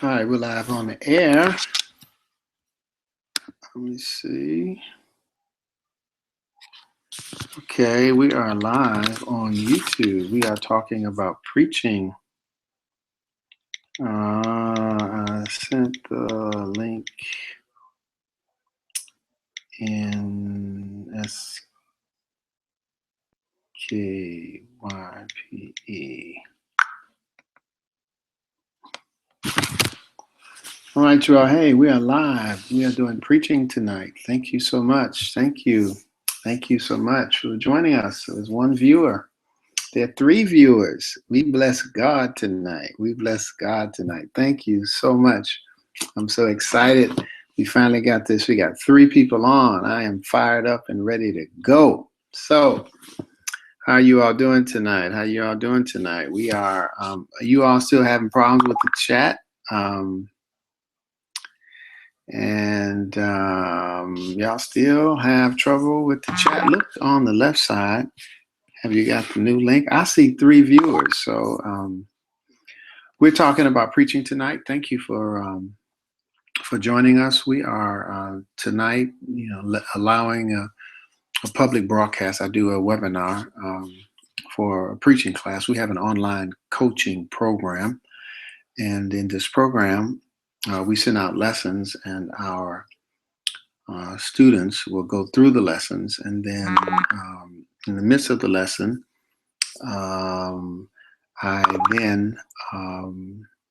All right, we're live on the air. Let me see. Okay, we are live on YouTube. We are talking about preaching. I sent the link in SKYPE. All right, you all. Hey, we are live. We are doing preaching tonight. Thank you so much. Thank you. Thank you so much for joining us. There's one viewer. There are three viewers. We bless God tonight. We bless God tonight. Thank you so much. I'm so excited. We finally got this. We got three people on. I am fired up and ready to go. So, how are you all doing tonight? How you all doing tonight? We are you all still having problems with the chat? Y'all still have trouble with the chat? Look on the left side. Have you got the new link? I see three viewers. So we're talking about preaching tonight. Thank you for joining us. We are tonight, allowing a public broadcast. I do a webinar for a preaching class. We have an online coaching program, and in this program, we send out lessons, and our students will go through the lessons, and then in the midst of the lesson, I then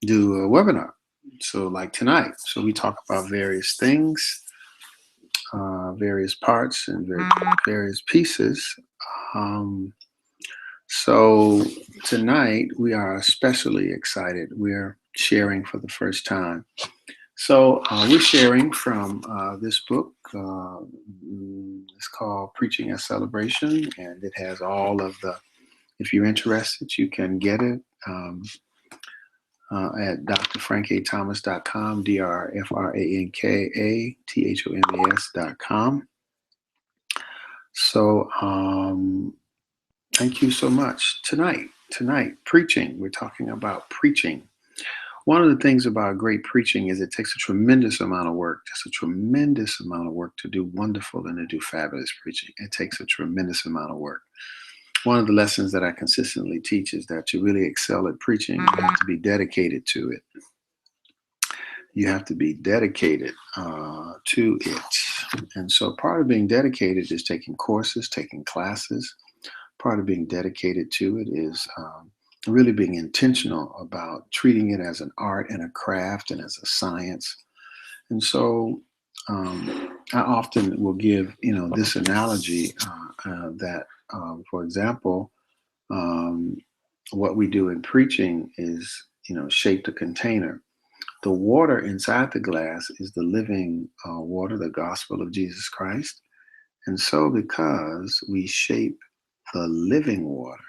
do a webinar. So like tonight, so we talk about various things, various parts, and various pieces. So tonight we are especially excited. We're sharing for the first time. So we're sharing from this book. It's called Preaching as Celebration, and it has all of the, if you're interested, you can get it at drfrankathomas.com, drfrankathomas.com. So thank you so much. Tonight, preaching. We're talking about preaching. One of the things about great preaching is it takes a tremendous amount of work, just a tremendous amount of work to do wonderful and to do fabulous preaching. It takes a tremendous amount of work. One of the lessons that I consistently teach is that to really excel at preaching, you have to be dedicated to it. You have to be dedicated to it. And so part of being dedicated is taking courses, taking classes. Part of being dedicated to it is really being intentional about treating it as an art and a craft and as a science. And so I often will give, this analogy that, for example, what we do in preaching is, shape the container. The water inside the glass is the living water, the gospel of Jesus Christ. And so because we shape the living water,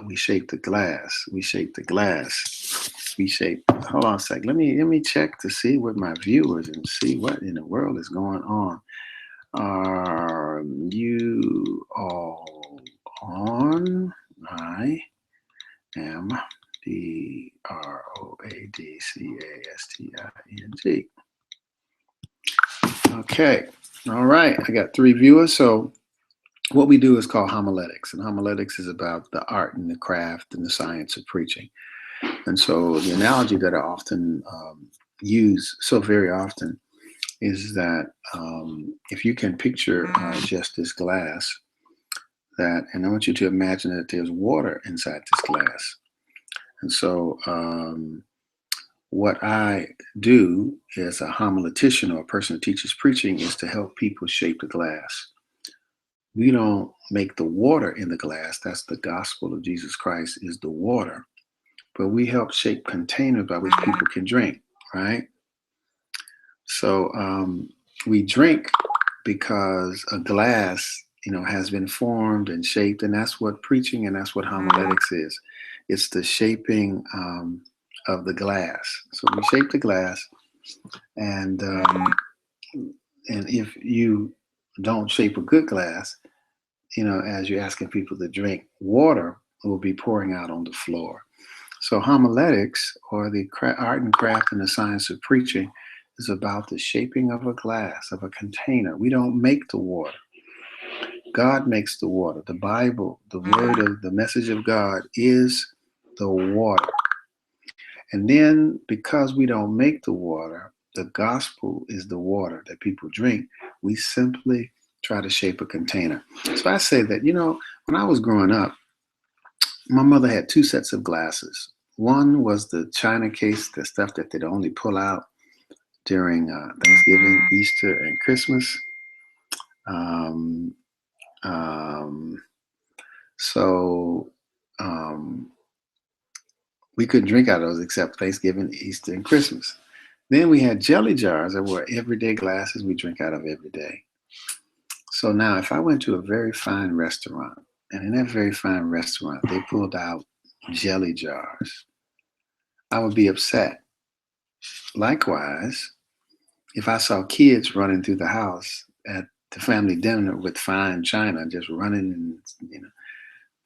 we shape the glass. We shape the glass. We shape. Hold on a sec. Let me check to see what my viewers and see what in the world is going on. Are you all on? I am BROADCASTING. Okay. All right. I got three viewers. So what we do is called homiletics, and homiletics is about the art and the craft and the science of preaching. And so the analogy that I often use so very often is that if you can picture just this glass, and I want you to imagine that there's water inside this glass. And so what I do as a homiletician or a person who teaches preaching is to help people shape the glass. We don't make the water in the glass. That's the gospel of Jesus Christ is the water. But we help shape containers by which people can drink, right? So we drink because a glass, has been formed and shaped, and that's what preaching and that's what homiletics is. It's the shaping of the glass. So we shape the glass, and if you don't shape a good glass, as you're asking people to drink water, it will be pouring out on the floor. So homiletics, or the art and craft and the science of preaching, is about the shaping of a glass, of a container. We don't make the water. God makes the water. The Bible, the word of the message of God is the water. And then because we don't make the water, the gospel is the water that people drink. We simply try to shape a container. So I say that, when I was growing up, my mother had two sets of glasses. One was the china case, the stuff that they'd only pull out during Thanksgiving, Easter, and Christmas. Um, um, so um, we couldn't drink out of those except Thanksgiving, Easter, and Christmas. Then we had jelly jars that were everyday glasses we drink out of every day. So now, if I went to a very fine restaurant, and in that very fine restaurant, they pulled out jelly jars, I would be upset. Likewise, if I saw kids running through the house at the family dinner with fine china, just running,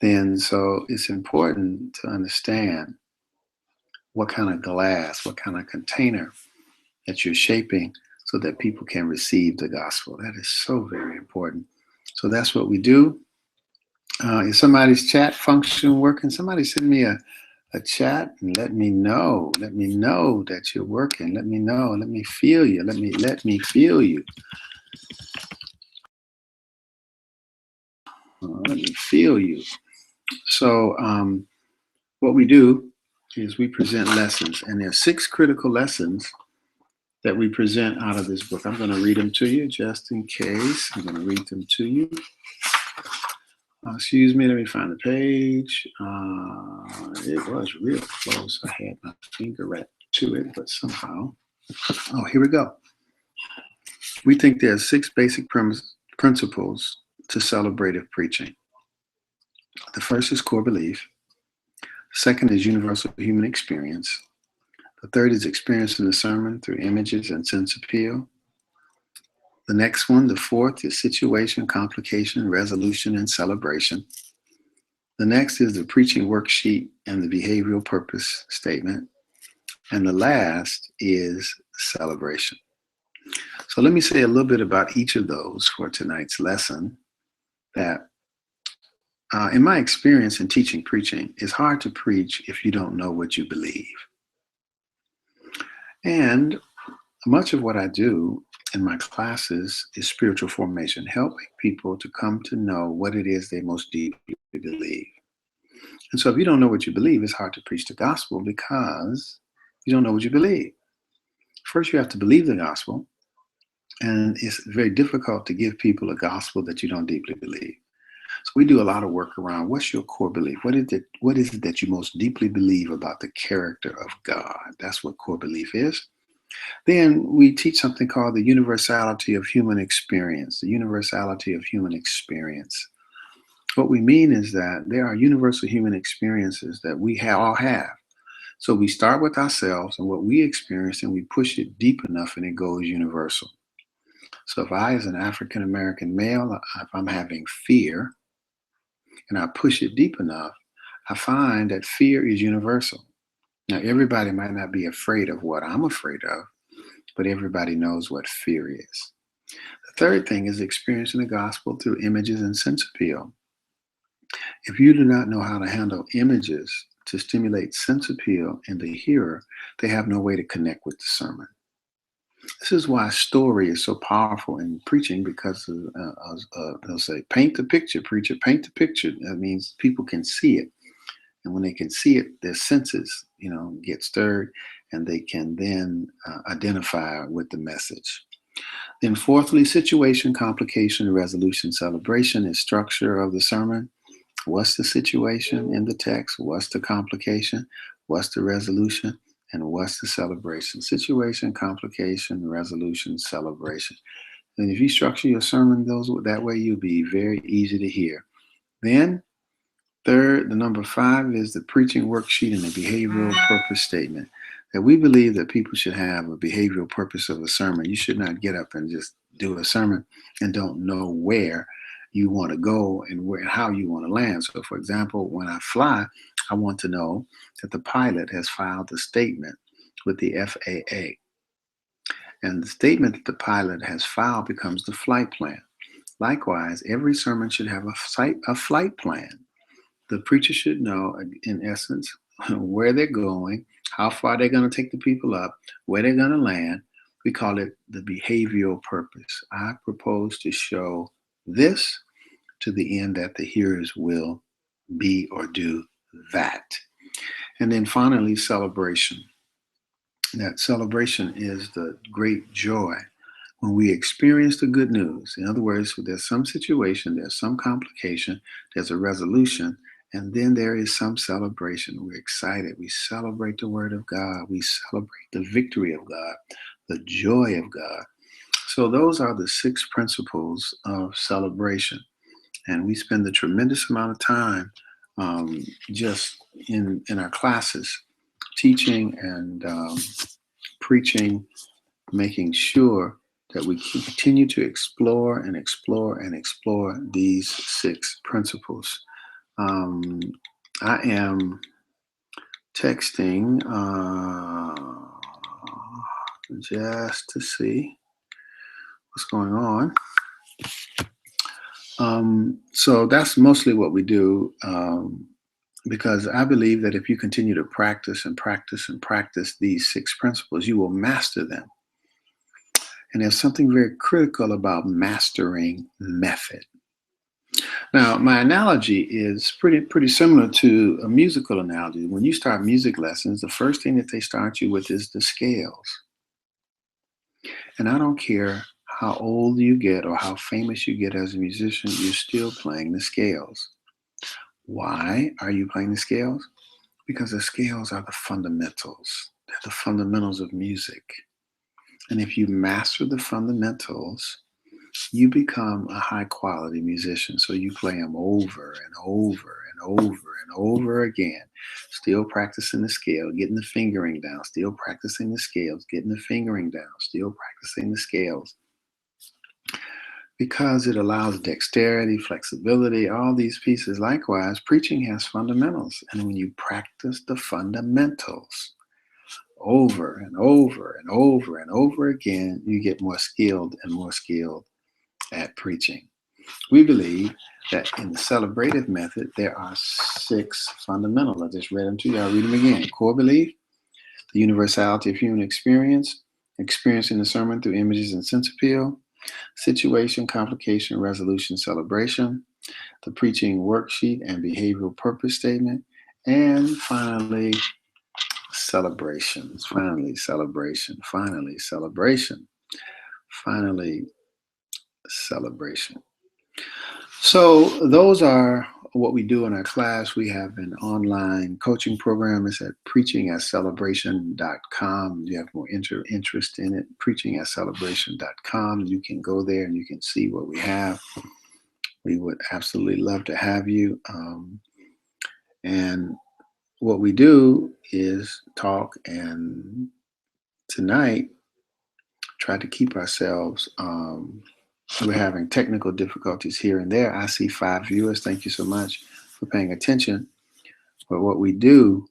then so it's important to understand what kind of glass, what kind of container that you're shaping so that people can receive the gospel. That is so very important. So that's what we do. Is somebody's chat function working? Somebody send me a chat and let me know. Let me know that you're working. Let me know. Let me feel you. Let me feel you. Let me feel you. So what we do is we present lessons, and there are 6 critical lessons that we present out of this book. I'm going to read them to you just in case. I'm going to read them to you. Excuse me, let me find the page. It was real close. I had my finger right to it, but somehow. Oh, here we go. We think there are 6 basic principles to celebrative preaching. The first is core belief. Second is universal human experience. The third is experiencing the sermon through images and sense appeal. The next one, the fourth, is situation, complication, resolution, and celebration. The next is the preaching worksheet and the behavioral purpose statement. And the last is celebration. So let me say a little bit about each of those for tonight's lesson. That in my experience in teaching preaching, it's hard to preach if you don't know what you believe. And much of what I do in my classes is spiritual formation, helping people to come to know what it is they most deeply believe. And so if you don't know what you believe, it's hard to preach the gospel because you don't know what you believe. First, you have to believe the gospel, and it's very difficult to give people a gospel that you don't deeply believe. So we do a lot of work around what's your core belief? What is it that you most deeply believe about the character of God? That's what core belief is. Then we teach something called the universality of human experience, the universality of human experience. What we mean is that there are universal human experiences that we all have. So we start with ourselves and what we experience, and we push it deep enough and it goes universal. So if I, as an African American male, if I'm having fear and I push it deep enough, I find that fear is universal. Now, everybody might not be afraid of what I'm afraid of, but everybody knows what fear is. The third thing is experiencing the gospel through images and sense appeal. If you do not know how to handle images to stimulate sense appeal in the hearer, they have no way to connect with the sermon. This is why story is so powerful in preaching, because they'll say, paint the picture, preacher, paint the picture. That means people can see it. And when they can see it, their senses, get stirred, and they can then identify with the message. Then fourthly, situation, complication, resolution, celebration is structure of the sermon. What's the situation in the text? What's the complication? What's the resolution? And what's the celebration? Situation, complication, resolution, celebration. And if you structure your sermon that way, you'll be very easy to hear. Then, third, the number 5 is the preaching worksheet and the behavioral purpose statement. That we believe that people should have a behavioral purpose of a sermon. You should not get up and just do a sermon and don't know where you want to go and how you want to land. So, for example, when I fly, I want to know that the pilot has filed a statement with the FAA. And the statement that the pilot has filed becomes the flight plan. Likewise, every sermon should have a flight plan. The preacher should know, in essence, where they're going, how far they're going to take the people up, where they're going to land. We call it the behavioral purpose. I propose to show this to the end that the hearers will be or do that. And then finally, celebration. That celebration is the great joy when we experience the good news. In other words, there's some situation, there's some complication, there's a resolution, and then there is some celebration. We're excited. We celebrate the word of God. We celebrate the victory of God, the joy of God. So those are the 6 principles of celebration. And we spend a tremendous amount of time just in our classes teaching and preaching, making sure that we continue to explore and explore and explore these 6 principles. I am texting just to see what's going on. So that's mostly what we do, because I believe that if you continue to practice and practice and practice these 6 principles, you will master them. And there's something very critical about mastering method. Now, my analogy is pretty similar to a musical analogy. When you start music lessons, the first thing that they start you with is the scales. And I don't care how old you get or how famous you get as a musician, you're still playing the scales. Why are you playing the scales? Because the scales are the fundamentals. They're the fundamentals of music. And if you master the fundamentals, you become a high quality musician. So you play them over and over and over and over again, still practicing the scale, getting the fingering down, still practicing the scales, getting the fingering down, still practicing the scales. Because it allows dexterity, flexibility, all these pieces. Likewise, preaching has fundamentals. And when you practice the fundamentals over and over and over and over again, you get more skilled and more skilled at preaching. We believe that in the celebrative method, there are 6 fundamentals. I just read them to you. I'll read them again. Core belief, the universality of human experience, experiencing the sermon through images and sense appeal, situation, complication, resolution, celebration, the preaching worksheet and behavioral purpose statement, and finally, celebrations. Finally, celebration. Finally, celebration. Finally, celebration. So those are what we do in our class. We have an online coaching program. It's at preachingatcelebration.com. You have more interest in it, preachingatcelebration.com. You can go there and you can see what we have. We would absolutely love to have you. And what we do is talk, and tonight try to keep ourselves we're having technical difficulties here and there. I see 5 viewers. Thank you so much for paying attention. But what we do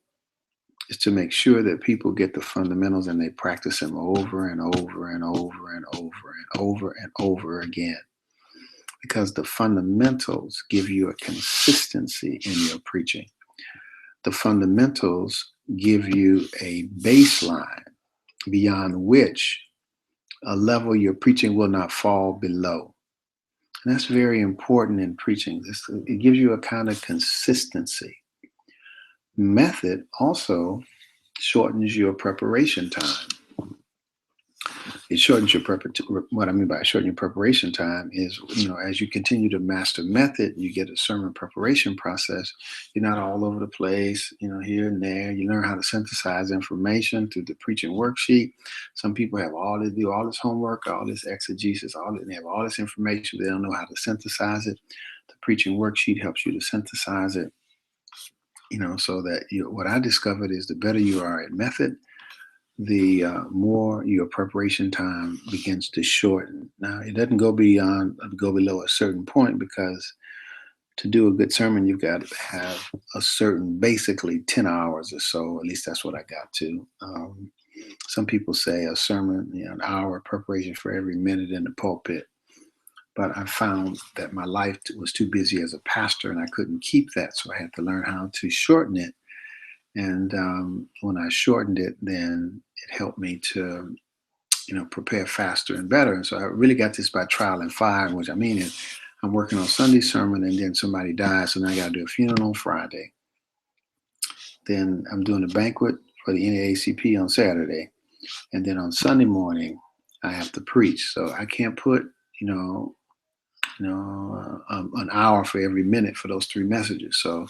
is to make sure that people get the fundamentals and they practice them over and over and over and over and over and over again. Because the fundamentals give you a consistency in your preaching. The fundamentals give you a baseline beyond which a level your preaching will not fall below. And that's very important in preaching. It gives you a kind of consistency. Method also shortens your preparation time. It shortens your what I mean by shortening your preparation time is, as you continue to master method, you get a sermon preparation process. You're not all over the place, here and there. You learn how to synthesize information through the preaching worksheet. Some people have do all this homework, all this exegesis, they have all this information. They don't know how to synthesize it. The preaching worksheet helps you to synthesize it, so that what I discovered is the better you are at method, the more your preparation time begins to shorten. Now, it doesn't go below a certain point, because to do a good sermon, you've got to have a certain, basically 10 hours or so. At least that's what I got to. Some people say a sermon, an hour of preparation for every minute in the pulpit. But I found that my life was too busy as a pastor and I couldn't keep that. So I had to learn how to shorten it. And when I shortened it, then it helped me to, prepare faster and better. And so I really got this by trial and fire, which I mean is I'm working on Sunday sermon and then somebody dies. So now I got to do a funeral on Friday. Then I'm doing a banquet for the NAACP on Saturday. And then on Sunday morning, I have to preach. So I can't put, an hour for every minute for those 3 messages. So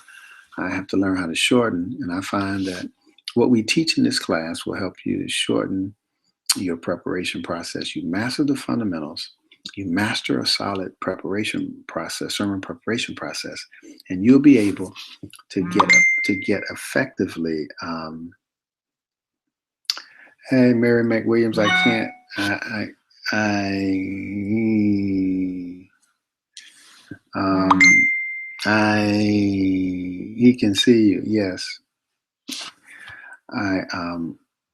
I have to learn how to shorten. And I find that what we teach in this class will help you to shorten your preparation process. You master the fundamentals. You master a solid preparation process, sermon preparation process, and you'll be able to get effectively. Hey, Mary McWilliams, I can't. He can see you. Yes,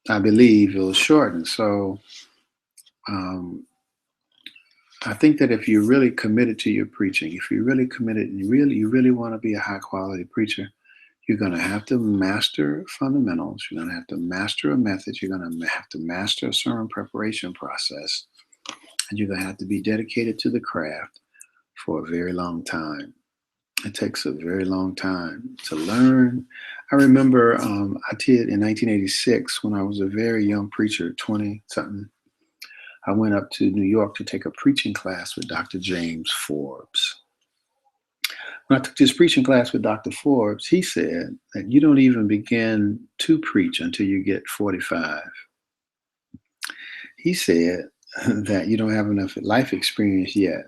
I believe it will shorten. So, I think that if you're really committed to your preaching, if you're really committed and you really want to be a high quality preacher, you're going to have to master fundamentals. You're going to have to master a method. You're going to have to master a sermon preparation process. And you're going to have to be dedicated to the craft for a very long time. It takes a very long time to learn. I remember I did in 1986 when I was a very young preacher, 20-something. I went up to New York to take a preaching class with Dr. James Forbes. When I took this preaching class with Dr. Forbes, he said that you don't even begin to preach until you get 45. He said that you don't have enough life experience yet.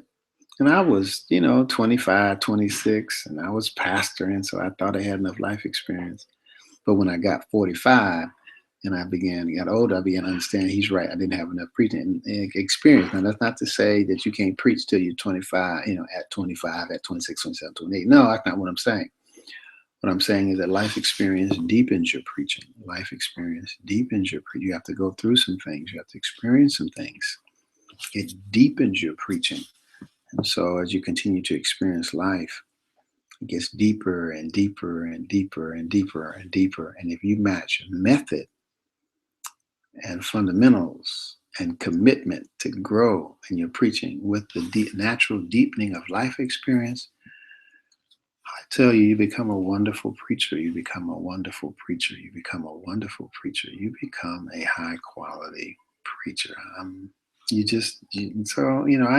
And I was, 25, 26, and I was pastoring, so I thought I had enough life experience. But when I got 45 and got older, I began to understand he's right. I didn't have enough preaching experience. Now, that's not to say that you can't preach till you're 25, at 25, at 26, 27, 28. No, that's not what I'm saying. What I'm saying is that life experience deepens your preaching. Life experience deepens your preaching. You have to go through some things. You have to experience some things. It deepens your preaching. And so as you continue to experience life, it gets deeper and deeper and deeper and deeper and deeper. And if you match method and fundamentals and commitment to grow in your preaching with the natural deepening of life experience, I tell you, you become a wonderful preacher. You become a wonderful preacher. You become a wonderful preacher. You become a high quality preacher. I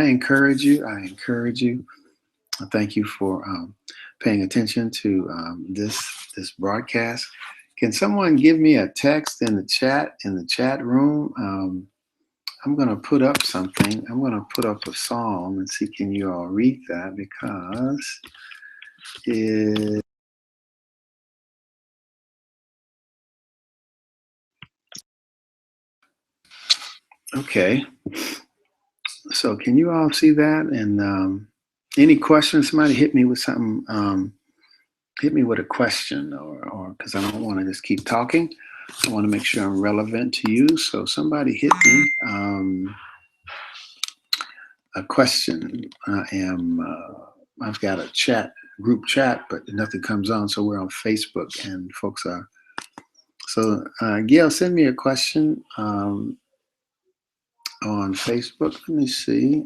encourage you. Thank you for paying attention to this broadcast. Can someone give me a text in the chat room? I'm going to put up something. I'm going to put up a psalm and see can you all read that because it. Okay. So can you all see that? And any questions? Somebody hit me with something. Hit me with a question, or because I don't want to just keep talking. I want to make sure I'm relevant to you. So somebody hit me a question. I've got a group chat, but nothing comes on. So we're on Facebook, and folks are. So Gail, send me a question on Facebook. Let me see.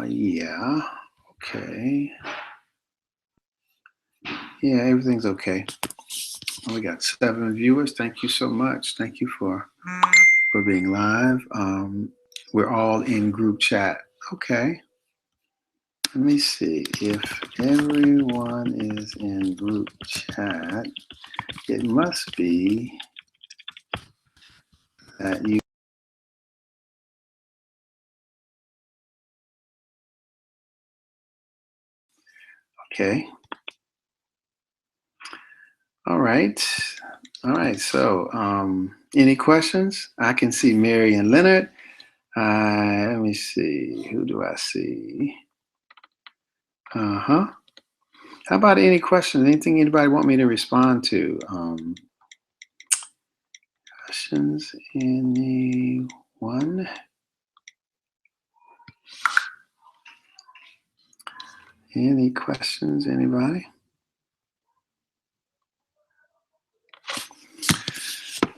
Yeah. Okay. Yeah, everything's okay. We got 7 viewers. Thank you so much. Thank you for being live. We're all in group chat. Okay. Let me see. If everyone is in group chat, it must be that you. Okay. All right. All right. So, any questions? I can see Mary and Leonard. Let me see. Who do I see? Uh-huh. How about any questions? Anything anybody want me to respond to? Questions? Anyone? Any questions? Anybody?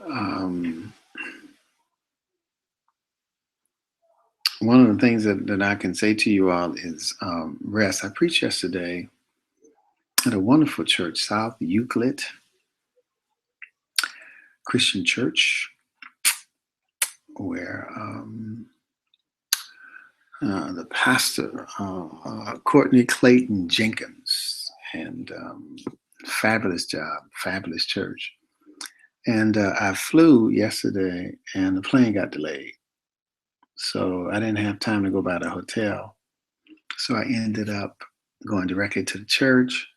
Um, One of the things that I can say to you all is rest. I preached yesterday at a wonderful church, South Euclid Christian Church, where the pastor, Courtney Clayton Jenkins, and fabulous job, fabulous church. And I flew yesterday, and the plane got delayed, so I didn't have time to go by the hotel. So I ended up going directly to the church,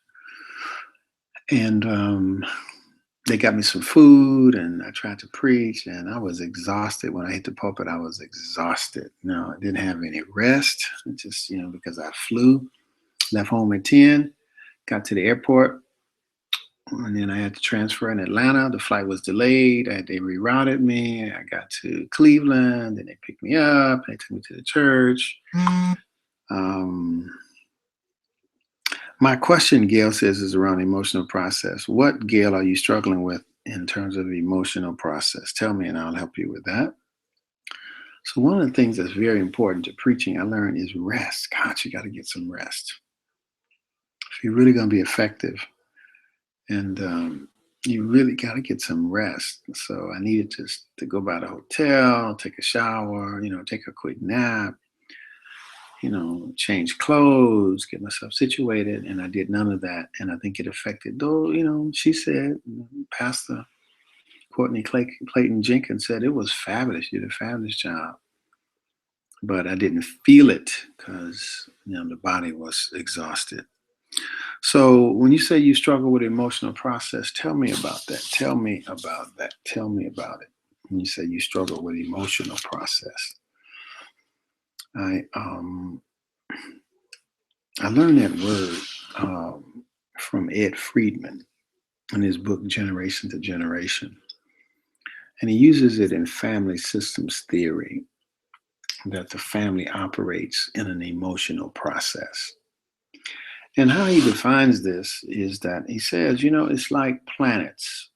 and they got me some food, and I tried to preach, and I was exhausted. When I hit the pulpit, I was exhausted. No, I didn't have any rest, just, because I flew, left home at 10, got to the airport, and then I had to transfer in Atlanta. The flight was delayed. They rerouted me. I got to Cleveland, and they picked me up. They took me to the church. Um, My question, Gail says, is around emotional process. What, Gail, are you struggling with in terms of emotional process? Tell me, and I'll help you with that. So one of the things that's very important to preaching, I learned, is rest. God, you got to get some rest if you're really going to be effective. And you really got to get some rest. So I needed to go by the hotel, take a shower, take a quick nap, change clothes, get myself situated, and I did none of that. And I think it affected, though, she said, Pastor Courtney Clayton Jenkins said it was fabulous. You did a fabulous job. But I didn't feel it because, the body was exhausted. So when you say you struggle with emotional process, tell me about that. Tell me about that. Tell me about it. When you say you struggle with emotional process, I learned that word from Ed Friedman in his book Generation to Generation. And he uses it in family systems theory, that the family operates in an emotional process. And how he defines this is that he says, it's like planets,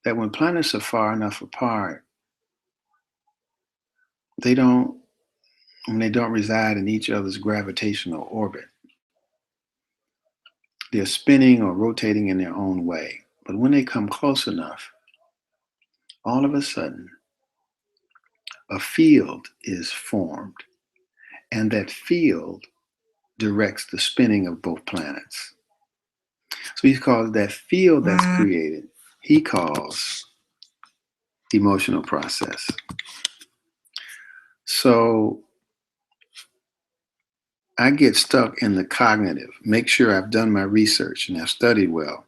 that when planets are far enough apart, they don't, when they don't reside in each other's gravitational orbit, they're spinning or rotating in their own way. But when they come close enough, all of a sudden, a field is formed, and that field directs the spinning of both planets. So he calls that field that's created, he calls emotional process. So I get stuck in the cognitive, make sure I've done my research and I've studied well.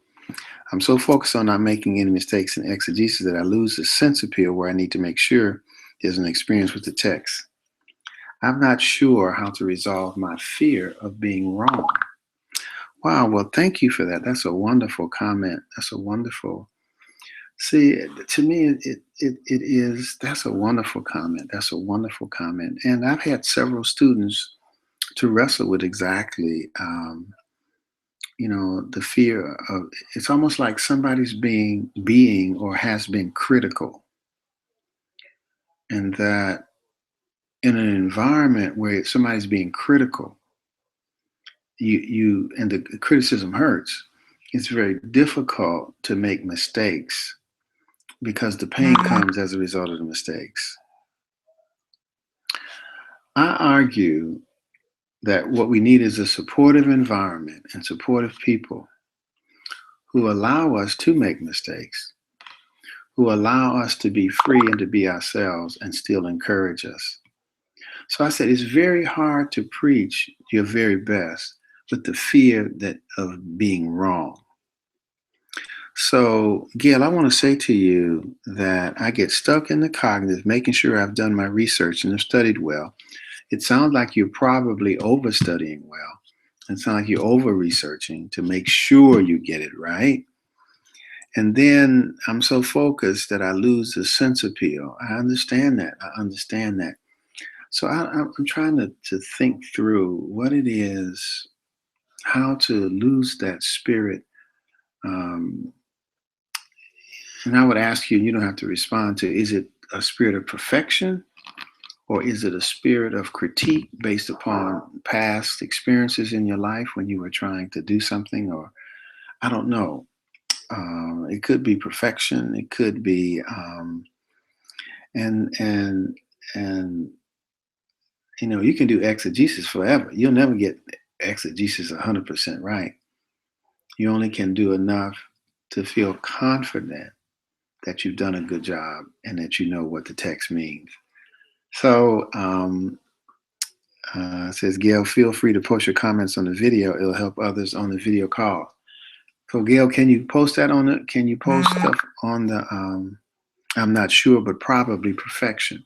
I'm so focused on not making any mistakes in exegesis that I lose the sense appeal where I need to make sure there's an experience with the text. I'm not sure how to resolve my fear of being wrong. Wow, well, thank you for that. That's a wonderful comment. That's a wonderful. See, to me, it is. That's a wonderful comment. That's a wonderful comment. And I've had several students to wrestle with exactly, the fear of. It's almost like somebody's being or has been critical, and that in an environment where somebody's being critical, and the criticism hurts. It's very difficult to make mistakes because the pain comes as a result of the mistakes. I argue that what we need is a supportive environment and supportive people who allow us to make mistakes, who allow us to be free and to be ourselves and still encourage us. So I said it's very hard to preach your very best with the fear of being wrong. So, Gail, I want to say to you that I get stuck in the cognitive, making sure I've done my research and have studied well. It sounds like you're probably overstudying well. It sounds like you're over researching to make sure you get it right. And then I'm so focused that I lose the sense appeal. I understand that. I understand that. So I'm trying to think through what it is, how to lose that spirit. Um, and I would ask you, and you don't have to respond to, is it a spirit of perfection or is it a spirit of critique based upon past experiences in your life when you were trying to do something? Or I don't know. It could be perfection. It could be, and and and you can do exegesis forever. You'll never get exegesis 100% right. You only can do enough to feel confident that you've done a good job and that you know what the text means. So, says Gail, feel free to post your comments on the video. It'll help others on the video call. So, Gail, can you post that on it? Can you post stuff on the? I'm not sure, but probably perfection.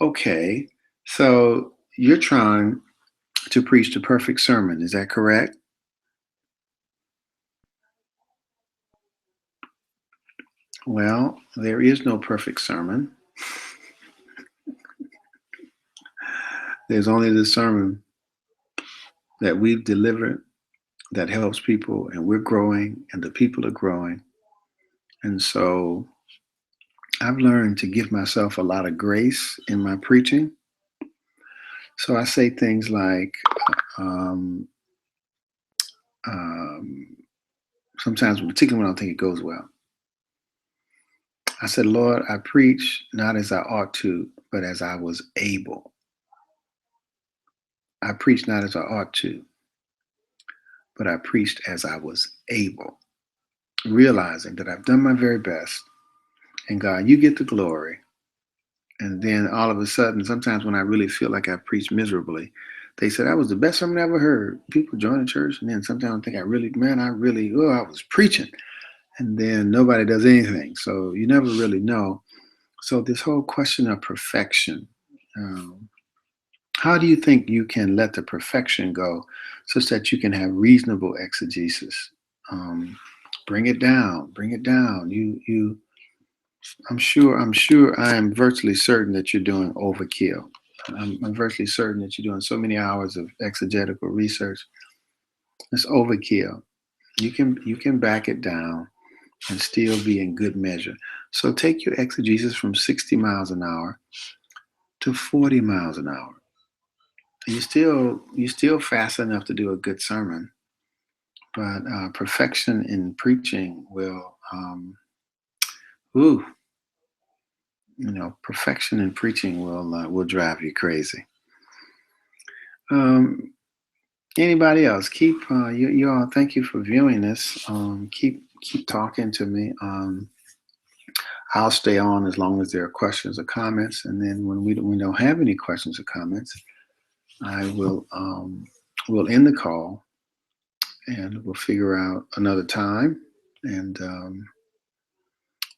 Okay, so you're trying to preach the perfect sermon. Is that correct? Well, there is no perfect sermon. There's only the sermon that we've delivered that helps people, and we're growing, and the people are growing. And so I've learned to give myself a lot of grace in my preaching. So I say things like, um, um, sometimes, particularly when I think it goes well, I said, Lord, I preach not as I ought to, but as I was able. I preach not as I ought to, but I preached as I was able, realizing that I've done my very best. And God, you get the glory. And then all of a sudden, sometimes when I really feel like I preach miserably, they said that was the best sermon I ever heard. People join the church, and then sometimes I think I was preaching. And then nobody does anything. So you never really know. So this whole question of perfection, um, how do you think you can let the perfection go such that you can have reasonable exegesis? Um, bring it down, bring it down. I am virtually certain that you're doing overkill. I'm virtually certain that you're doing so many hours of exegetical research. It's overkill. You can back it down and still be in good measure. So take your exegesis from 60 miles an hour to 40 miles an hour. You're still fast enough to do a good sermon, but perfection in preaching ooh, perfection in preaching will drive you crazy. Um, Anybody else? Keep you all. Thank you for viewing this. Keep talking to me. I'll stay on as long as there are questions or comments, and then when we don't have any questions or comments, I will end the call, and we'll figure out another time, and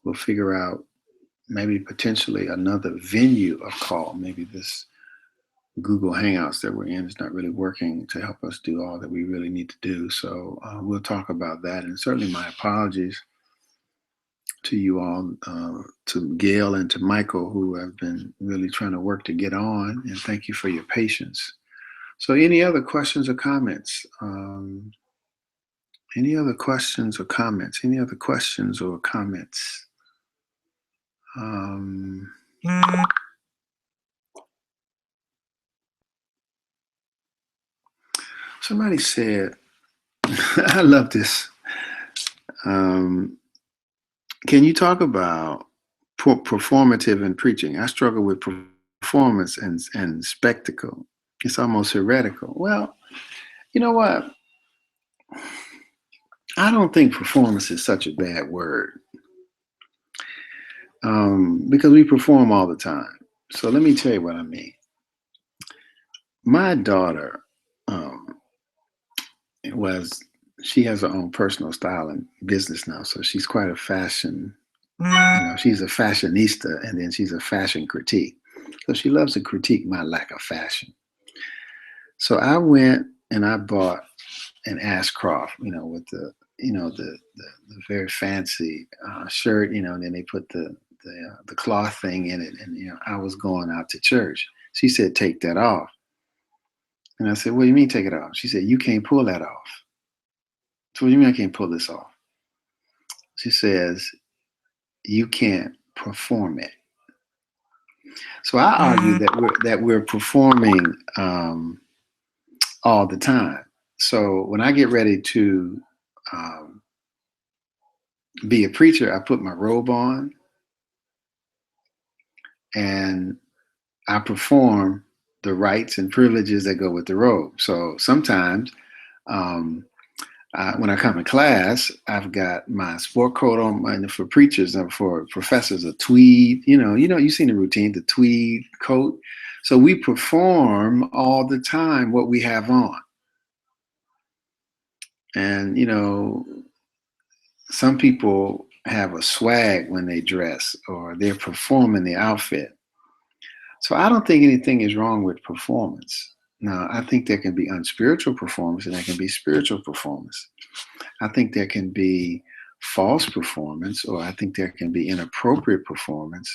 we'll figure out maybe potentially another venue of call. Maybe this Google Hangouts that we're in is not really working to help us do all that we really need to do. So we'll talk about that. And certainly my apologies to you all, to Gail and to Michael, who have been really trying to work to get on. And thank you for your patience. So any other questions or comments? Any other questions or comments? Any other questions or comments? Um, Somebody said, I love this. Can you talk about performative in preaching? I struggle with performance and spectacle. It's almost heretical. Well, you know what? I don't think performance is such a bad word, because we perform all the time. So let me tell you what I mean. My daughter was she has her own personal style and business now. So she's quite a fashion, she's a fashionista and then she's a fashion critique. So she loves to critique my lack of fashion. So I went and I bought an Ashcroft, with the very fancy shirt, and then they put the cloth thing in it, and I was going out to church. She said, "Take that off," and I said, "What do you mean take it off?" She said, "You can't pull that off." So what do you mean I can't pull this off? She says, "You can't perform it." So I argue that we're performing all the time. So when I get ready to um, be a preacher, I put my robe on and I perform the rights and privileges that go with the robe. So sometimes um, when I come to class, I've got my sport coat on, and for preachers and for professors, a tweed. You've seen the routine, the tweed coat. So we perform all the time what we have on, and some people have a swag when they dress or they're performing the outfit. So I don't think anything is wrong with performance. Now, I think there can be unspiritual performance and there can be spiritual performance. I think there can be false performance, or I think there can be inappropriate performance.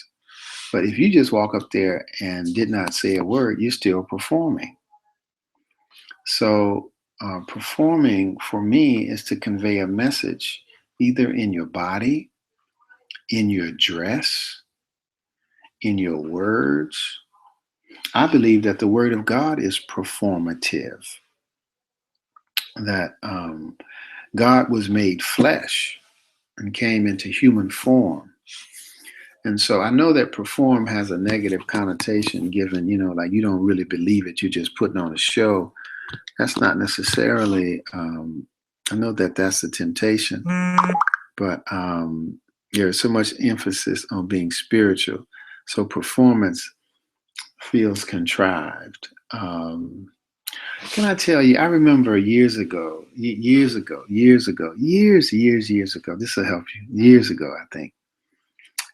But if you just walk up there and did not say a word, you're still performing. So, performing for me is to convey a message either in your body, in your dress, in your words. I believe that the Word of God is performative, that God was made flesh and came into human form. And so I know that perform has a negative connotation given, like you don't really believe it, you're just putting on a show. That's not necessarily, I know that that's the temptation, but there's so much emphasis on being spiritual. So performance feels contrived. Can I tell you, I remember years ago, years ago, this will help you, years ago, I think.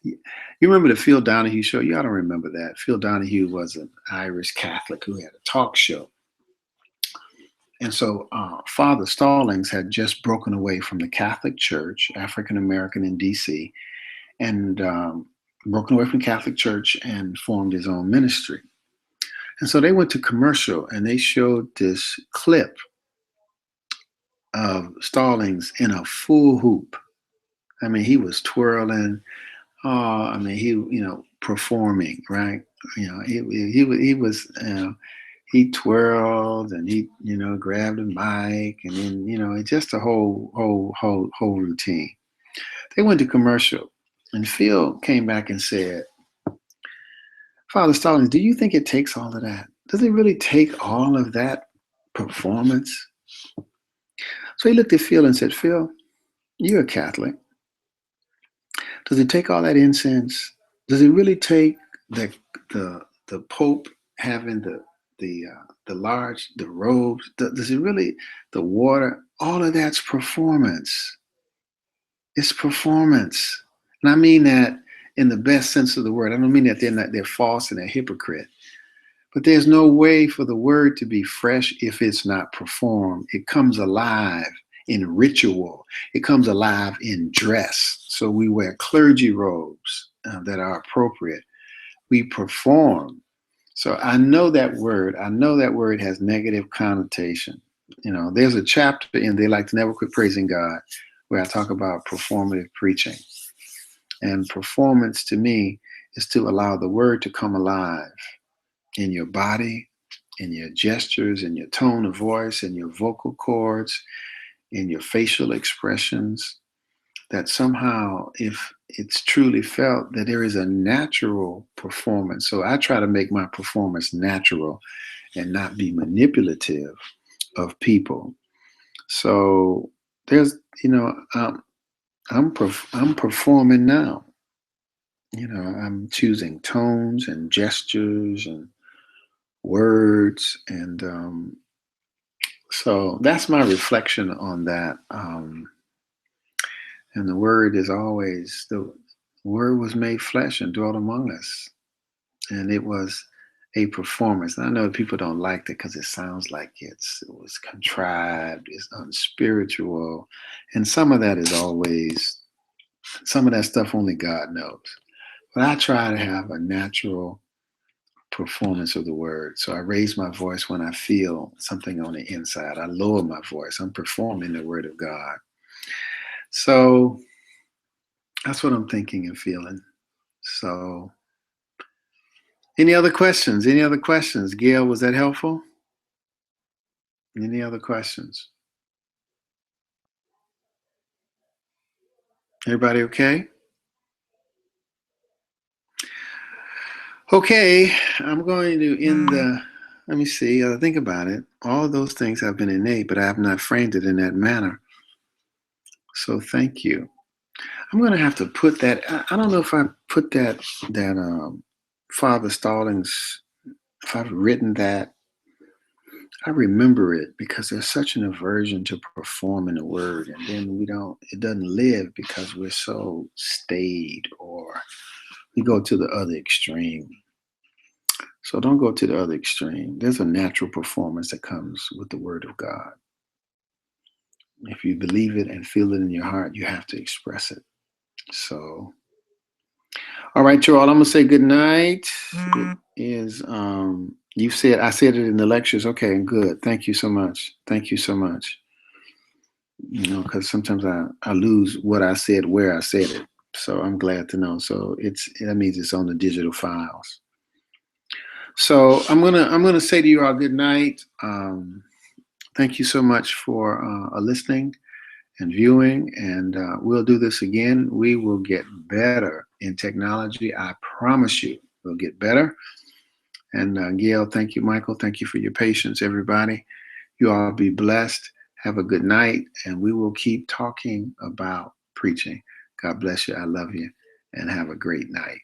You remember the Phil Donahue show? You ought to remember that. Phil Donahue was an Irish Catholic who had a talk show. And so Father Stallings had just broken away from the Catholic Church, African American in DC, and broken away from Catholic Church and formed his own ministry. And so they went to commercial and they showed this clip of Stallings in a full hoop. I mean, he was twirling. I mean, performing, right? He was, he twirled and he, grabbed a mic and then, it's just a whole routine. They went to commercial and Phil came back and said, "Father Stallings, do you think it takes all of that? Does it really take all of that performance?" So he looked at Phil and said, "Phil, you're a Catholic. Does it take all that incense? Does it really take the Pope having the robes? Does it really the water? All of that's performance. It's performance, and I mean that in the best sense of the word. I don't mean that they're false and they're hypocrite. But there's no way for the word to be fresh if it's not performed. It comes alive in ritual. It comes alive in dress. So we wear clergy robes that are appropriate. We perform. So I know that word. I know that word has negative connotation. There's a chapter in They Like to Never Quit Praising God where I talk about performative preaching. And performance to me is to allow the word to come alive in your body, in your gestures, in your tone of voice, in your vocal cords, in your facial expressions, that somehow, if it's truly felt, that there is a natural performance. So I try to make my performance natural and not be manipulative of people. So there's, I'm performing now. I'm choosing tones and gestures and words and So that's my reflection on that. And the word is always the word was made flesh and dwelt among us. And it was a performance. And I know people don't like that because it sounds like it was contrived, it's unspiritual. And some of that stuff only God knows. But I try to have a natural performance of the word. So I raise my voice when I feel something on the inside. I lower my voice. I'm performing the word of God. So that's what I'm thinking and feeling. So any other questions? Any other questions? Gail, was that helpful? Any other questions? Everybody okay? Okay, I'm going to end let me see, think about it. All of those things have been innate, but I have not framed it in that manner. So thank you. I'm going to have to put that, I don't know if I put that Father Stallings, if I've written that. I remember it because there's such an aversion to performing the word, and then it doesn't live because we're so staid or we go to the other extreme. So don't go to the other extreme. There's a natural performance that comes with the word of God. If you believe it and feel it in your heart, you have to express it. So, all right, y'all, I'm gonna say good night. It is you said I said it in the lectures. Okay, good. Thank you so much. Thank you so much. Because sometimes I lose what I said where I said it. So I'm glad to know. So that means it's on the digital files. So I'm gonna say to you all good night. Thank you so much for listening and viewing, and we'll do this again. We will get better in technology. I promise you, we'll get better. And Gail, thank you, Michael. Thank you for your patience, everybody. You all be blessed. Have a good night, and we will keep talking about preaching. God bless you. I love you, and have a great night.